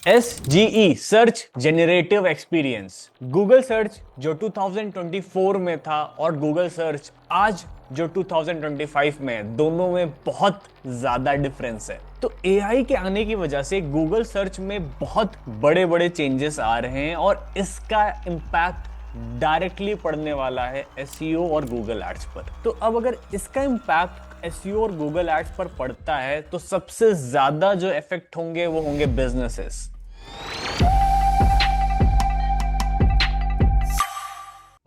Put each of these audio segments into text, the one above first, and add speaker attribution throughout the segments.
Speaker 1: SGE search generative experience, Google search जो 2024 में था और गूगल सर्च आज जो 2025 में है, दोनों में बहुत ज्यादा डिफरेंस है। तो एआई के आने की वजह से गूगल सर्च में बहुत बड़े बड़े चेंजेस आ रहे हैं और इसका इम्पैक्ट डायरेक्टली पड़ने वाला है एसईओ और गूगल एड्स पर। तो अब अगर इसका इम्पैक्ट एसईओ और गूगल एड्स पर पड़ता है तो सबसे ज्यादा जो इफेक्ट होंगे वो होंगे बिजनेसेस।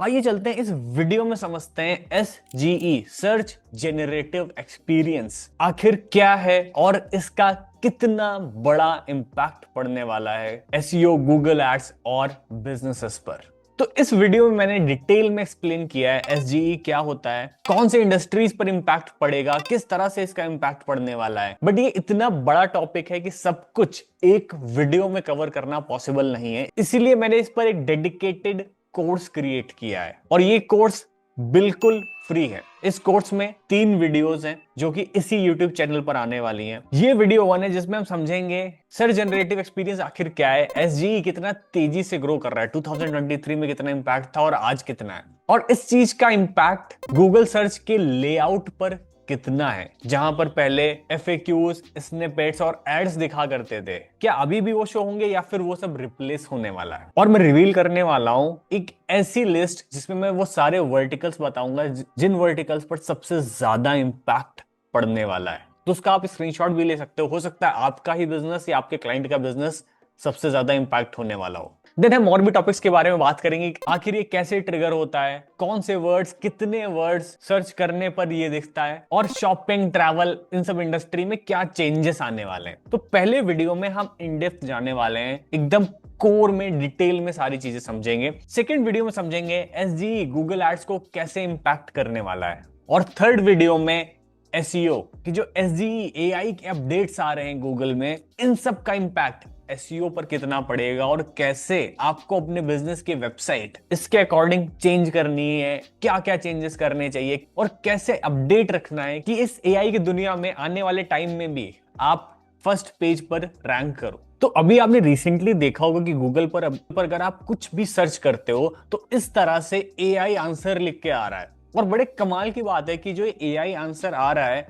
Speaker 1: आइए चलते हैं इस वीडियो में समझते हैं SGE सर्च जेनरेटिव एक्सपीरियंस आखिर क्या है और इसका कितना बड़ा इंपैक्ट पड़ने वाला है एसईओ, गूगल एड्स और बिजनेसेस पर। तो इस वीडियो में मैंने डिटेल में एक्सप्लेन किया है SGE क्या होता है, कौन से इंडस्ट्रीज पर इंपैक्ट पड़ेगा, किस तरह से इसका इंपैक्ट पड़ने वाला है। बट ये इतना बड़ा टॉपिक है कि सब कुछ एक वीडियो में कवर करना पॉसिबल नहीं है, इसीलिए मैंने इस पर एक डेडिकेटेड कोर्स क्रिएट किया है और ये कोर्स बिल्कुल फ्री है। इस कोर्स में 3 वीडियोस हैं जो कि इसी YouTube चैनल पर आने वाली हैं। ये वीडियो 1 है जिसमें हम समझेंगे सर्च जनरेटिव एक्सपीरियंस आखिर क्या है, SGE कितना तेजी से ग्रो कर रहा है, 2023 में कितना इंपैक्ट था और आज कितना है, और इस चीज का इंपैक्ट गूगल सर्च के लेआउट पर कितना है। जहां पर पहले FAQs, स्निपेट्स और एड्स दिखा करते थे, क्या अभी भी वो शो होंगे या फिर वो सब रिप्लेस होने वाला है। और मैं रिवील करने वाला हूं एक ऐसी लिस्ट जिसमें मैं वो सारे वर्टिकल्स बताऊंगा जिन वर्टिकल्स पर सबसे ज्यादा इंपैक्ट पड़ने वाला है। तो उसका आप स्क्रीनशॉट भी ले सकते हो सकता है आपका ही बिजनेस या आपके क्लाइंट का बिजनेस सबसे ज्यादा इंपैक्ट होने वाला हो। देन हम और भी टॉपिक्स के बारे में बात करेंगे, आखिर ये कैसे ट्रिगर होता है, कौन से वर्ड्स, कितने वर्ड्स सर्च करने पर ये दिखता है, और शॉपिंग, ट्रैवल, इन सब इंडस्ट्री में क्या चेंजेस आने वाले हैं। तो पहले वीडियो में हम इन डेप्थ जाने वाले हैं, एकदम कोर में, डिटेल में सारी चीजें समझेंगे। सेकेंड वीडियो में समझेंगे SGE गूगल एड्स को कैसे इंपैक्ट करने वाला है, और थर्ड वीडियो में SEO कि जो SGE AI के अपडेट्स आ रहे हैं गूगल में, इन सब का इंपैक्ट SEO पर कितना पड़ेगा और कैसे आपको अपने बिजनेस की वेबसाइट इसके अकॉर्डिंग चेंज करनी है, क्या क्या चेंजेस करने चाहिए और कैसे अपडेट रखना है कि इस AI की दुनिया में आने वाले टाइम में भी आप फर्स्ट पेज पर रैंक करो। तो अभी आपने रिसेंटली देखा होगा कि गूगल पर अगर आप कुछ भी सर्च करते हो तो इस तरह से AI आंसर लिख के आ रहा है, और बड़े कमाल की बात है कि जो AI आंसर आ रहा है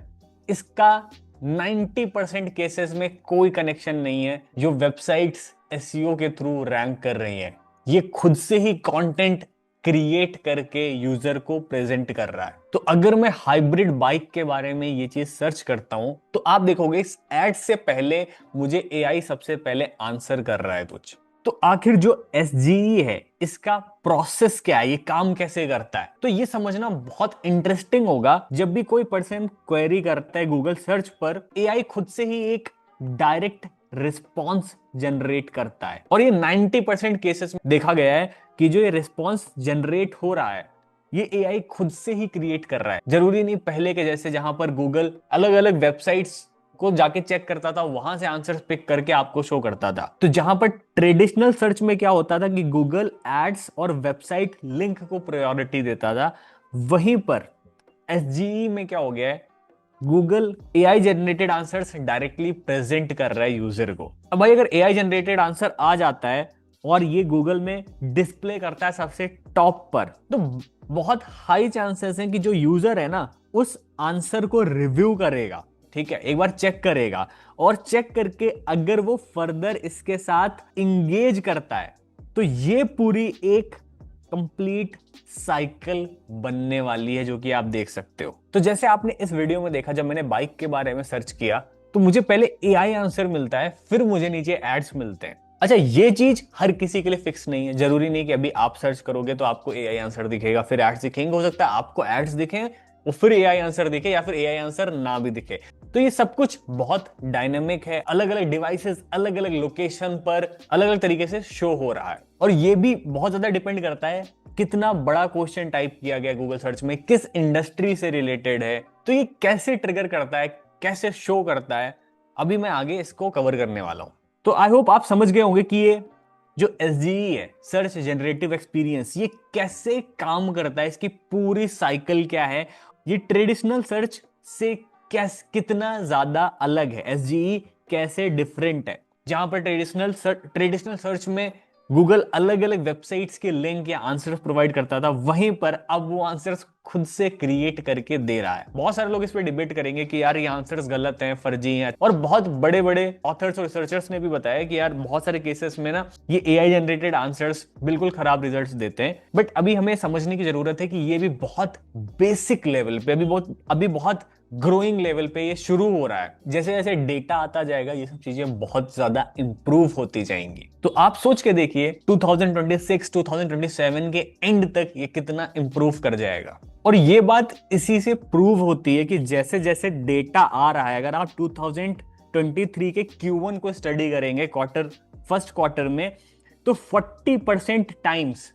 Speaker 1: इसका 90% केसेस में कोई कनेक्शन नहीं है जो वेबसाइट्स एसईओ के थ्रू रैंक कर रही हैं। ये खुद से ही कंटेंट क्रिएट करके यूजर को प्रेजेंट कर रहा है। तो अगर मैं हाइब्रिड बाइक के बारे में ये चीज सर्च करता हूं तो आप देखोगे इस एड से पहले मुझे एआई सबसे पहले आंसर कर रहा है कुछ। तो आखिर जो SGE है इसका प्रोसेस क्या है, ये काम कैसे करता है, तो ये समझना बहुत इंटरेस्टिंग होगा। जब भी कोई पर्सन क्वेरी करता है गूगल सर्च पर, एआई खुद से ही एक डायरेक्ट रिस्पॉन्स जनरेट करता है, और ये 90% केसेस में देखा गया है कि जो ये रिस्पॉन्स जनरेट हो रहा है ये एआई खुद से ही क्रिएट कर रहा है। जरूरी नहीं पहले के जैसे जहां पर गूगल अलग अलग वेबसाइट्स को जाके चेक करता था, वहां से आंसर्स पिक करके आपको शो करता था। तो जहां पर ट्रेडिशनल सर्च में क्या होता था कि गूगल एड्स और वेबसाइट लिंक को प्रायोरिटी देता था, वहीं पर SGE में क्या हो गया है, Google AI generated answers directly present कर रहा है यूजर को। अब भाई अगर एआई जनरेटेड आंसर आ जाता है और ये गूगल में डिस्प्ले करता है सबसे टॉप पर, तो बहुत हाई चांसेस हैं कि जो यूजर है ना उस आंसर को रिव्यू करेगा, ठीक है, एक बार चेक करेगा, और चेक करके अगर वो फर्दर इसके साथ इंगेज करता है तो ये पूरी एक कंप्लीट साइकिल बनने वाली है जो कि आप देख सकते हो। तो जैसे आपने इस वीडियो में देखा, जब मैंने बाइक के बारे में सर्च किया तो मुझे पहले एआई आंसर मिलता है, फिर मुझे नीचे एड्स मिलते हैं। अच्छा, ये चीज हर किसी के लिए फिक्स नहीं है, जरूरी नहीं कि अभी आप सर्च करोगे तो आपको एआई आंसर दिखेगा फिर एड्स दिखेंगे। हो सकता है आपको एड्स दिखें वो फिर एआई आंसर दिखे, या फिर एआई आंसर ना भी दिखे। तो ये सब कुछ बहुत डायनेमिक है, अलग अलग डिवाइसेस, अलग अलग लोकेशन पर अलग अलग तरीके से शो हो रहा है, और ये भी बहुत ज्यादा डिपेंड करता है कितना बड़ा क्वेश्चन टाइप किया गया गूगल सर्च में, किस इंडस्ट्री से रिलेटेड है, तो ये कैसे ट्रिगर करता है, कैसे शो करता है, अभी मैं आगे इसको कवर करने वाला हूं। तो आई होप आप समझ गए होंगे कि ये जो SGE है सर्च जनरेटिव एक्सपीरियंस, ये कैसे काम करता है, इसकी पूरी साइकिल क्या है, ये ट्रेडिशनल सर्च से कितना ज्यादा अलग है, SGE कैसे डिफरेंट है। जहां पर ट्रेडिशनल सर्च में गूगल अलग अलग वेबसाइट्स के लिंक या आंसर्स प्रोवाइड करता था, वहीं पर अब वो आंसर्स खुद से क्रिएट करके दे रहा है। बहुत सारे लोग इस पे डिबेट करेंगे कि यार ये आंसर्स गलत हैं, फर्जी हैं, और बहुत बड़े बड़े ऑथर्स और रिसर्चर्स ने भी बताया कि यार बहुत सारे केसेस में ना ये एआई जनरेटेड आंसर्स बिल्कुल खराब रिजल्ट्स देते हैं। बट अभी हमें समझने की जरूरत है कि ये भी बहुत बेसिक लेवल पे, अभी बहुत ग्रोइंग लेवल पे ये शुरू हो रहा है। जैसे जैसे डेटा आता जाएगा ये सब चीजें बहुत ज्यादा इंप्रूव होती जाएंगी। तो आप सोच के देखिए 2026 2027 के एंड तक ये कितना इंप्रूव कर जाएगा। और ये बात इसी से प्रूव होती है कि जैसे जैसे डेटा आ रहा है, अगर आप 2023 के Q1 को स्टडी करेंगे फर्स्ट क्वार्टर में, तो 40% टाइम्स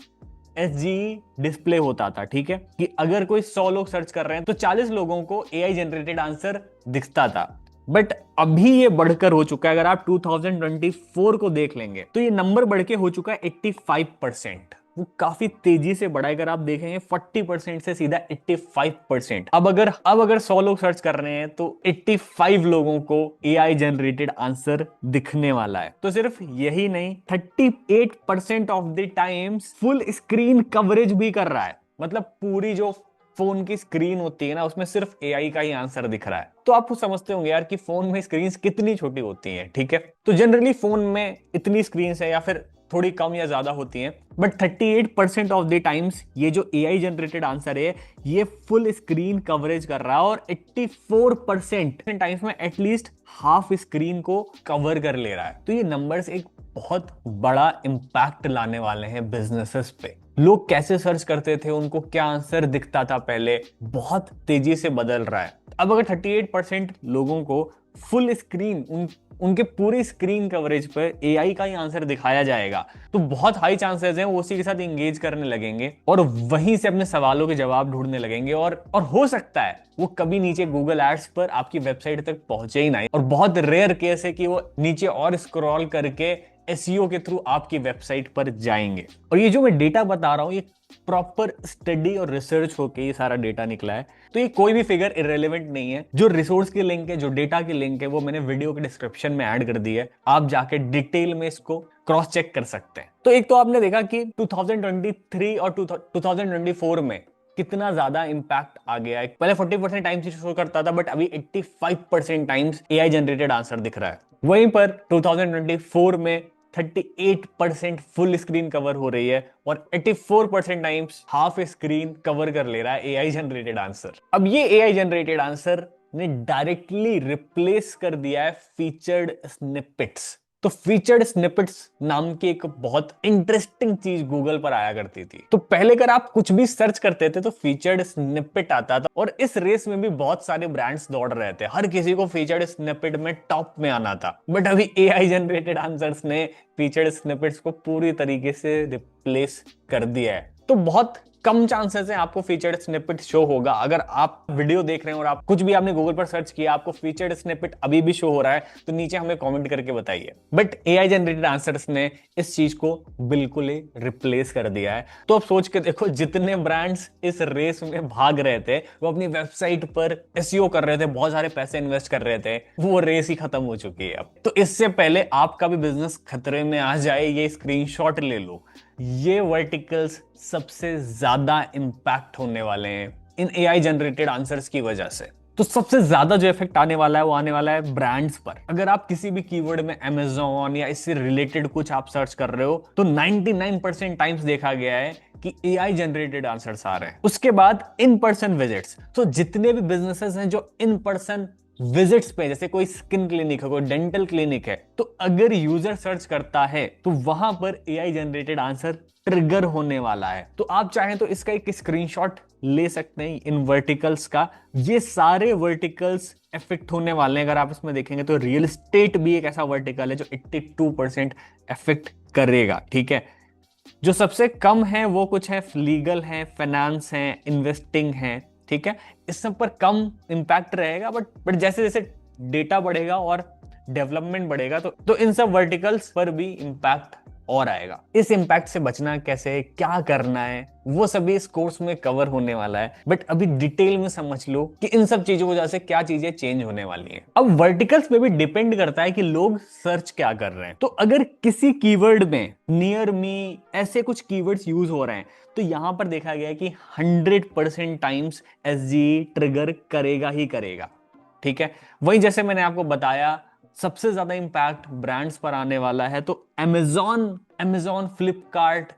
Speaker 1: SGE डिस्प्ले होता था। ठीक है, कि अगर कोई 100 लोग सर्च कर रहे हैं तो 40 लोगों को एआई जनरेटेड आंसर दिखता था। बट अभी ये बढ़कर हो चुका है, अगर आप 2024 को देख लेंगे तो ये नंबर बढ़ के हो चुका है 85%। वो काफी तेजी से बढ़ा है। अगर आप देखेंगे 40% से सीधा 85%। अब अगर 100 लोग सर्च कर रहे हैं तो 85 लोगों को एआई जनरेटेड आंसर दिखने वाला है। तो सिर्फ यही नहीं, 38% of the times full screen coverage भी कर रहा है। मतलब पूरी जो फोन की स्क्रीन होती है ना, उसमें सिर्फ एआई का ही आंसर दिख रहा है। तो आप समझते होंगे यार कि फोन में स्क्रीन कितनी छोटी होती हैं। ठीक है, तो जनरली फोन में इतनी स्क्रीन है या फिर थोड़ी कम या ज्यादा होती हैं, बट 38% ऑफ द टाइम्स ये जो एआई जनरेटेड आंसर है ये फुल स्क्रीन कवरेज कर रहा है, और 84% टाइम्स में एटलीस्ट हाफ स्क्रीन को कवर कर ले रहा है। तो ये नंबर्स एक बहुत बड़ा इंपैक्ट लाने वाले हैं बिजनेसेस पे। लोग कैसे सर्च करते थे, उनको क्या आंसर दिखता था पहले, बहुत तेजी से बदल रहा है। अब अगर 38% लोगों को फुल स्क्रीन उनके पूरे स्क्रीन कवरेज पर एआई का ही आंसर दिखाया जाएगा, तो बहुत हाई चांसेस हैं वो उसी के साथ एंगेज करने लगेंगे और वहीं से अपने सवालों के जवाब ढूंढने लगेंगे। और हो सकता है वो कभी नीचे गूगल एड्स पर आपकी वेबसाइट तक पहुंचे ही नहीं, और बहुत रेयर केस है कि वो नीचे और स्क्रॉल करके एसईओ के थ्रू आपकी वेबसाइट पर जाएंगे। और ये जो मैं डेटा बता रहा हूं, ये प्रॉपर स्टडी और रिसर्च होके ये सारा डेटा निकला है। तो ये कोई भी फिगर इरेलेवेंट नहीं है। जो रिसोर्स की लिंक है, जो डेटा की लिंक है, वो मैंने वीडियो के डिस्क्रिप्शन में ऐड कर दी है। आप जाके डिटेल में इसको क्रॉस चेक कर सकते हैं। तो एक तो आपने देखा कि 2023 और 2024 में कितना ज्यादा इंपैक्ट आ गया है। पहले 40% टाइम्स शो करता था, बट अभी 85% टाइम्स एआई जनरेटेड आंसर दिख रहा है। वहीं पर 2024 में 38% फुल स्क्रीन कवर हो रही है और 84% टाइम्स हाफ स्क्रीन कवर कर ले रहा है एआई जनरेटेड आंसर। अब ये एआई जनरेटेड आंसर ने डायरेक्टली रिप्लेस कर दिया है फीचर्ड स्निपेट्स। तो फीचर्ड स्निपेट्स नाम की एक बहुत इंटरेस्टिंग चीज गूगल पर आया करती थी। तो पहले अगर आप कुछ भी सर्च करते थे तो फीचर्ड स्निपेट आता था, और इस रेस में भी बहुत सारे ब्रांड्स दौड़ रहे थे। हर किसी को फीचर्ड स्निपेट में टॉप में आना था। बट अभी एआई जनरेटेड आंसर्स ने फीचर्ड स्निपेट्स को पूरी तरीके से रिप्लेस कर दिया है। तो बहुत कम चांसेस है आपको फीचर्ड स्निपेट शो होगा। अगर आप वीडियो देख रहे हैं और आप कुछ भी आपने गूगल पर सर्च किया, आपको फीचर्ड स्निपेट अभी भी शो हो रहा है, तो नीचे हमें कमेंट करके बताइए। बट एआई जनरेटेड आंसर्स ने इस चीज को बिल्कुल ही रिप्लेस कर दिया है। तो अब सोच के देखो, जितने ब्रांड्स इस रेस में भाग रहे थे, वो अपनी वेबसाइट पर एसईओ कर रहे थे, बहुत सारे पैसे इन्वेस्ट कर रहे थे, वो रेस ही खत्म हो चुकी है अब। तो इससे पहले आपका भी बिजनेस खतरे में आ जाए, ये स्क्रीनशॉट ले लो। ये वर्टिकल्स सबसे ज्यादा इंपैक्ट होने वाले हैं इन एआई जनरेटेड आंसर्स की वजह से। तो सबसे ज्यादा जो इफेक्ट आने वाला है वो आने वाला है ब्रांड्स पर। अगर आप किसी भी कीवर्ड में अमेज़न या इससे रिलेटेड कुछ आप सर्च कर रहे हो, तो 99% टाइम्स देखा गया है कि एआई जनरेटेड आंसर्स आ रहे हैं। उसके बाद इन पर्सन विजिट्स। तो जितने भी बिजनेसेस हैं जो इन पर्सन विजिट्स पे, जैसे कोई स्किन क्लिनिक है, कोई डेंटल क्लिनिक है, तो अगर यूजर सर्च करता है तो वहां पर एआई जनरेटेड आंसर ट्रिगर होने वाला है। तो आप चाहें तो इसका एक स्क्रीनशॉट ले सकते हैं इन वर्टिकल्स का। ये सारे वर्टिकल्स इफेक्ट होने वाले हैं। अगर आप इसमें देखेंगे तो रियल एस्टेट भी एक ऐसा वर्टिकल है जो 82% इफेक्ट करेगा। ठीक है, जो सबसे कम है वो कुछ है लीगल है, फाइनेंस है, इन्वेस्टिंग है। ठीक है, इस सब पर कम इंपैक्ट रहेगा, बट जैसे जैसे डेटा बढ़ेगा और डेवलपमेंट बढ़ेगा तो इन सब वर्टिकल्स पर भी इंपैक्ट और आएगा। इस इम्पैक्ट से बचना कैसे है, क्या करना है, वो सभी इस कोर्स में कवर होने वाला है। बट अभी डिटेल में समझ लो कि इन सब चीजों की वजह से क्या चीजें चेंज होने वाली हैं। अब वर्टिकल्स पे भी डिपेंड करता है कि लोग सर्च क्या कर रहे हैं। तो अगर किसी कीवर्ड में नियर मी ऐसे कुछ कीवर्ड्स यूज हो रहे हैं तो यहां पर देखा गया है कि 100% टाइम्स एसजीई ट्रिगर करेगा ही करेगा। ठीक है, वहीं जैसे मैंने आपको बताया सबसे ज्यादा इंपैक्ट ब्रांड्स पर आने वाला है, तो अमेजॉन फ्लिपकार्ट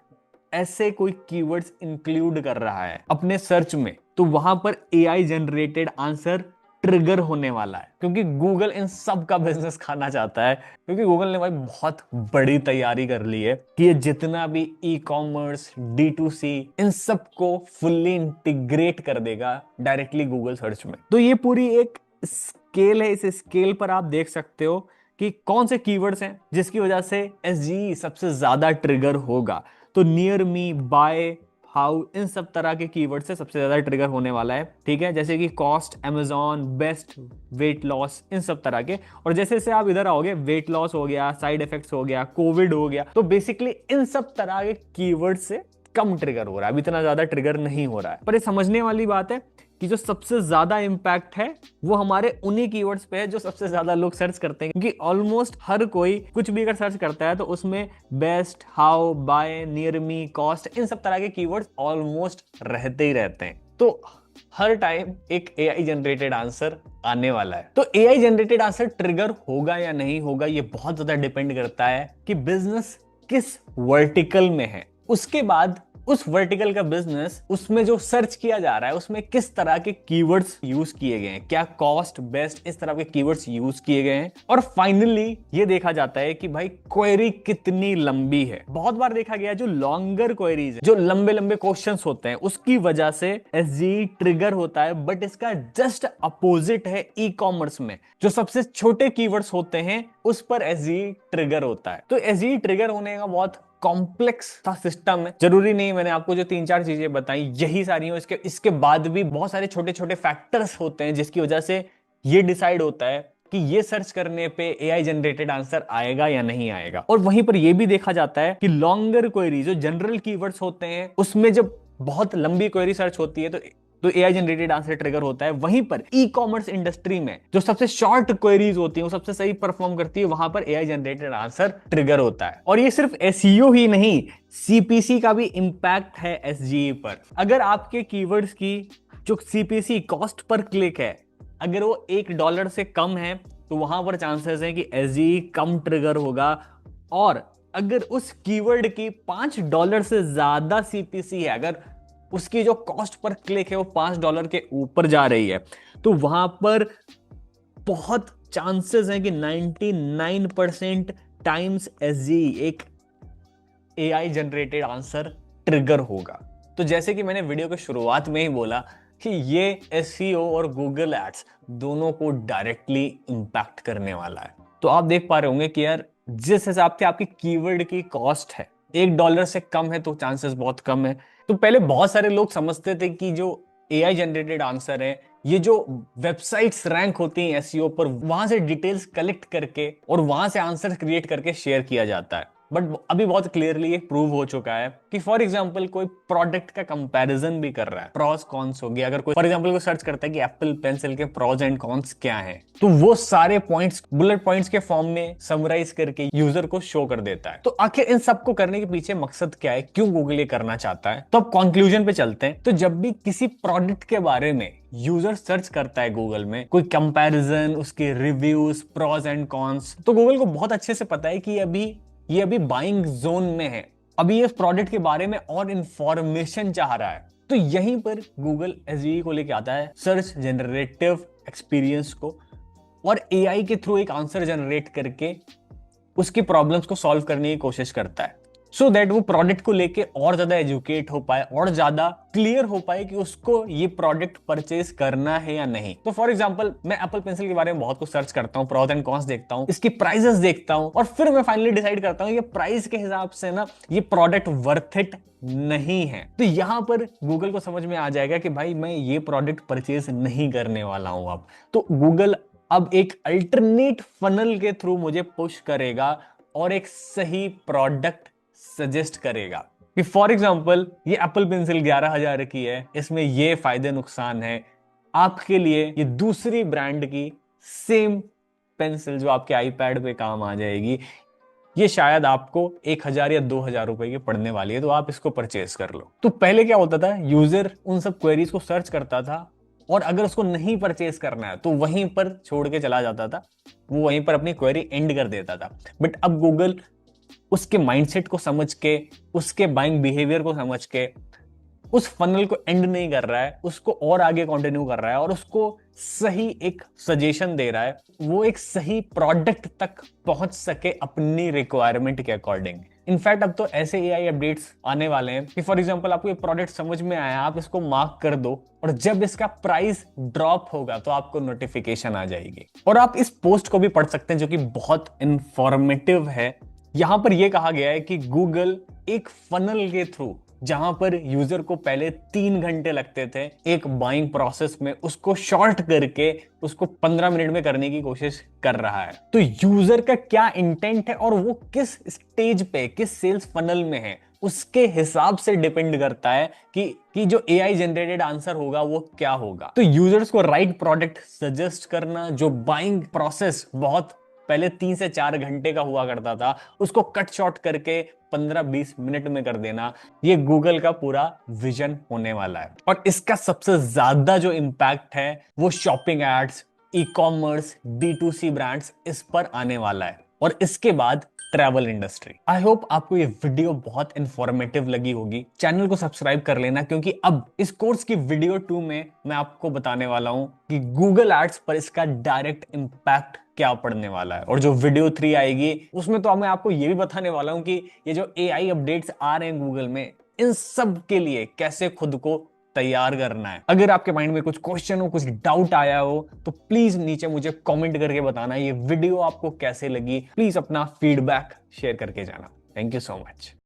Speaker 1: ऐसे कोई कीवर्ड्स इंक्लूड कर रहा है अपने सर्च में, तो वहां पर एआई जनरेटेड आंसर ट्रिगर होने वाला है, क्योंकि गूगल इन सब का बिजनेस खाना चाहता है। क्योंकि गूगल ने भाई बहुत बड़ी तैयारी कर ली है कि ये जितना भी ई कॉमर्स D2C इन सब को फुल्ली इंटीग्रेट कर देगा डायरेक्टली गूगल सर्च में। तो ये पूरी एक स्केल है, इस स्केल पर आप देख सकते हो कि कौन से कीवर्ड्स हैं जिसकी वजह से एसजीई सबसे ज्यादा ट्रिगर होगा। तो नियर मी, बाय, हाउ, इन सब तरह के कीवर्ड से सबसे ज्यादा ट्रिगर होने वाला है। ठीक है, जैसे कि cost, Amazon, best, weight loss, इन सब तरह के। और जैसे जैसे आप इधर आओगे, वेट लॉस हो गया, साइड इफेक्ट्स हो गया, कोविड हो गया, तो बेसिकली इन सब तरह के कीवर्ड से कम ट्रिगर हो रहा है, अभी इतना ज्यादा ट्रिगर नहीं हो रहा है। पर ये समझने वाली बात है कि जो सबसे ज्यादा इंपैक्ट है वो हमारे उन्हीं कीवर्ड्स पे है जो सबसे ज्यादा लोग सर्च करते हैं, क्योंकि ऑलमोस्ट हर कोई कुछ भी अगर सर्च करता है तो उसमें best, how, buy, near me, cost, इन सब तरह के कीवर्ड्स ऑलमोस्ट रहते ही रहते हैं। तो हर टाइम एक एआई जनरेटेड आंसर आने वाला है। तो एआई जनरेटेड आंसर ट्रिगर होगा या नहीं होगा ये बहुत ज्यादा डिपेंड करता है कि बिजनेस किस वर्टिकल में है, उसके बाद उस वर्टिकल का बिजनेस, उसमें जो सर्च किया जा रहा है उसमें किस तरह के कीवर्ड्स यूज किए गए हैं, क्या कॉस्ट, बेस्ट, इस तरह के कीवर्ड्स यूज किए गए हैं। और फाइनली ये देखा जाता है कि भाई क्वेरी कितनी लंबी है। बहुत बार देखा गया जो लॉन्गर क्वेरीज है, जो लंबे लंबे क्वेश्चंस होते हैं, उसकी वजह से एसजीई ट्रिगर होता है। बट इसका जस्ट अपोजिट है ई कॉमर्स में, जो सबसे छोटे कीवर्ड्स होते हैं उस पर एसजीई ट्रिगर होता है। तो एसजीई ट्रिगर होने का बहुत कॉम्प्लेक्स सा सिस्टम है। जरूरी नहीं मैंने आपको जो 3-4 चीजें बताई यही सारी हो, इसके बाद भी बहुत सारे छोटे छोटे फैक्टर्स होते हैं जिसकी वजह से ये डिसाइड होता है कि ये सर्च करने पे एआई जनरेटेड आंसर आएगा या नहीं आएगा। और वहीं पर यह भी देखा जाता है कि लॉन्गर क्वेरी, जो जनरल कीवर्ड्स होते हैं, उसमें जब बहुत लंबी क्वेरी सर्च होती है तो एआई जनरेटेड आंसर ट्रिगर होता है। वहीं पर ई कॉमर्स इंडस्ट्री में जो सबसे शॉर्ट क्वेरीज होती हैं, वो सबसे सही परफॉर्म करती है, वहां पर एआई जनरेटेड आंसर ट्रिगर होता है। और ये सिर्फ एसईओ ही नहीं, सीपीसी का भी इंपैक्ट है एसजीई पर। अगर आपके कीवर्ड्स की जो सीपीसी, कॉस्ट पर क्लिक है, अगर वो $1 से कम है तो वहां पर चांसेस है कि एसजीई कम ट्रिगर होगा। और अगर उस कीवर्ड की $5 से ज्यादा सीपीसी है, अगर उसकी जो कॉस्ट पर क्लिक है वो $5 के ऊपर जा रही है, तो वहां पर बहुत चांसेस हैं कि 99% टाइम्स एसजीई एक एआई जनरेटेड आंसर ट्रिगर होगा। तो जैसे कि मैंने वीडियो के शुरुआत में ही बोला कि ये एसईओ और गूगल एड्स दोनों को डायरेक्टली इंपैक्ट करने वाला है। तो आप देख पा रहे होंगे कि यार जिस हिसाब से आपकी कीवर्ड की कॉस्ट है, $1 से कम है तो चांसेस बहुत कम है। तो पहले बहुत सारे लोग समझते थे कि जो एआई जनरेटेड आंसर है, ये जो वेबसाइट्स रैंक होती हैं एसईओ पर, वहां से डिटेल्स कलेक्ट करके और वहां से आंसर क्रिएट करके शेयर किया जाता है। बट अभी बहुत क्लियरली ये प्रूव हो चुका है कि फॉर एग्जांपल कोई प्रोडक्ट का कंपैरिजन भी कर रहा है, प्रॉस कॉन्स हो गया, अगर कोई फॉर एग्जांपल को सर्च करता है कि एप्पल पेंसिल के प्रॉस एंड कॉन्स क्या हैं, तो वो सारे पॉइंट्स बुलेट पॉइंट्स के फॉर्म में समराइज करके यूजर को शो कर देता है। तो आखिर इन सबको करने के पीछे मकसद क्या है, क्यों गूगल ये करना चाहता है? तो अब कंक्लूजन पे चलते हैं। तो जब भी किसी प्रोडक्ट के बारे में यूजर सर्च करता है गूगल में, कोई कंपैरिजन, उसके रिव्यूज, प्रॉस एंड कॉन्स, तो गूगल को बहुत अच्छे से पता है कि ये अभी बाइंग जोन में है, अभी ये प्रोडक्ट के बारे में और इंफॉर्मेशन चाह रहा है। तो यहीं पर गूगल एसईओ को लेके आता है सर्च जनरेटिव एक्सपीरियंस को, और एआई के थ्रू एक आंसर जनरेट करके उसकी प्रॉब्लम्स को सॉल्व करने की कोशिश करता है, सो दैट वो प्रोडक्ट को लेके और ज्यादा एजुकेट हो पाए और ज्यादा क्लियर हो पाए कि उसको ये प्रोडक्ट परचेज करना है या नहीं। तो फॉर एग्जांपल मैं एप्पल पेंसिल के बारे में बहुत कुछ सर्च करता हूँ, प्रॉस एंड कॉन्स देखता हूँ, इसकी प्राइसेस देखता हूँ, और फिर मैं फाइनली डिसाइड करता हूँ ये प्राइस के हिसाब से ना ये प्रोडक्ट वर्थ इट नहीं है। तो यहां पर गूगल को समझ में आ जाएगा कि भाई मैं ये प्रोडक्ट परचेज नहीं करने वाला हूं अब। तो गूगल अब एक अल्टरनेट फनल के थ्रू मुझे पुश करेगा और एक सही प्रोडक्ट सजेस्ट करेगा कि फॉर एग्जाम्पल ये एप्पल पेंसिल 11,000 की है, इसमें ये फायदे नुकसान है, आपके लिए ये दूसरी ब्रांड की सेम पेंसिल जो आपके आईपैड पे काम आ जाएगी, ये शायद आपको 1,000 या 2,000 रुपए की पड़ने वाली है, तो आप इसको परचेज कर लो। तो पहले क्या होता था, यूजर उन सब क्वेरीज को सर्च करता था और अगर उसको नहीं परचेज करना है तो वहीं पर छोड़ के चला जाता था, वो वहीं पर अपनी क्वेरी एंड कर देता था। बट अब गूगल उसके माइंडसेट को समझ के, उसके बाइंग बिहेवियर को समझ के उस फनल को एंड नहीं कर रहा है, उसको और आगे कंटिन्यू कर रहा है और उसको सही एक सजेशन दे रहा है, वो एक सही प्रोडक्ट तक पहुंच सके अपनी रिक्वायरमेंट के अकॉर्डिंग। इनफैक्ट अब तो ऐसे एआई अपडेट्स आने वाले हैं कि फॉर एग्जांपल आपको ये प्रोडक्ट समझ में आया, आप इसको मार्क कर दो और जब इसका प्राइस ड्रॉप होगा तो आपको नोटिफिकेशन आ जाएगी। और आप इस पोस्ट को भी पढ़ सकते हैं जो कि बहुत इंफॉर्मेटिव है। यहां पर यह कहा गया है कि गूगल एक फनल के थ्रू, जहां पर यूजर को पहले 3 घंटे लगते थे एक बाइंग प्रोसेस में, उसको शॉर्ट करके उसको 15 मिनट में करने की कोशिश कर रहा है। तो यूजर का क्या इंटेंट है और वो किस स्टेज पे, किस सेल्स फनल में है, उसके हिसाब से डिपेंड करता है कि जो एआई जनरेटेड आंसर होगा वो क्या होगा। तो यूजर्स को राइट प्रोडक्ट सजेस्ट करना, जो बाइंग प्रोसेस बहुत पहले 3 से 4 घंटे का हुआ करता था, उसको कट शॉर्ट करके 15-20 मिनट में कर देना, ये गूगल का पूरा विजन होने वाला है। और इसका सबसे ज्यादा जो इंपैक्ट है वो shopping ads, e commerce, D2C brands, इस पर आने वाला है। और इसके बाद ट्रैवल इंडस्ट्री। आई होप आपको ये वीडियो बहुत इंफॉर्मेटिव लगी होगी। चैनल को सब्सक्राइब कर लेना, क्योंकि अब इस कोर्स की वीडियो 2 में मैं आपको बताने वाला हूं कि गूगल एड्स पर इसका डायरेक्ट इंपैक्ट क्या पड़ने वाला है। और जो वीडियो 3 आएगी उसमें तो मैं आपको ये भी बताने वाला हूं कि ये जो एआई अपडेट्स आ रहे हैं गूगल में, इन सब के लिए कैसे खुद को तैयार करना है। अगर आपके माइंड में कुछ क्वेश्चन हो, कुछ डाउट आया हो, तो प्लीज नीचे मुझे कमेंट करके बताना ये वीडियो आपको कैसे लगी। प्लीज अपना फीडबैक शेयर करके जाना। Thank you so much.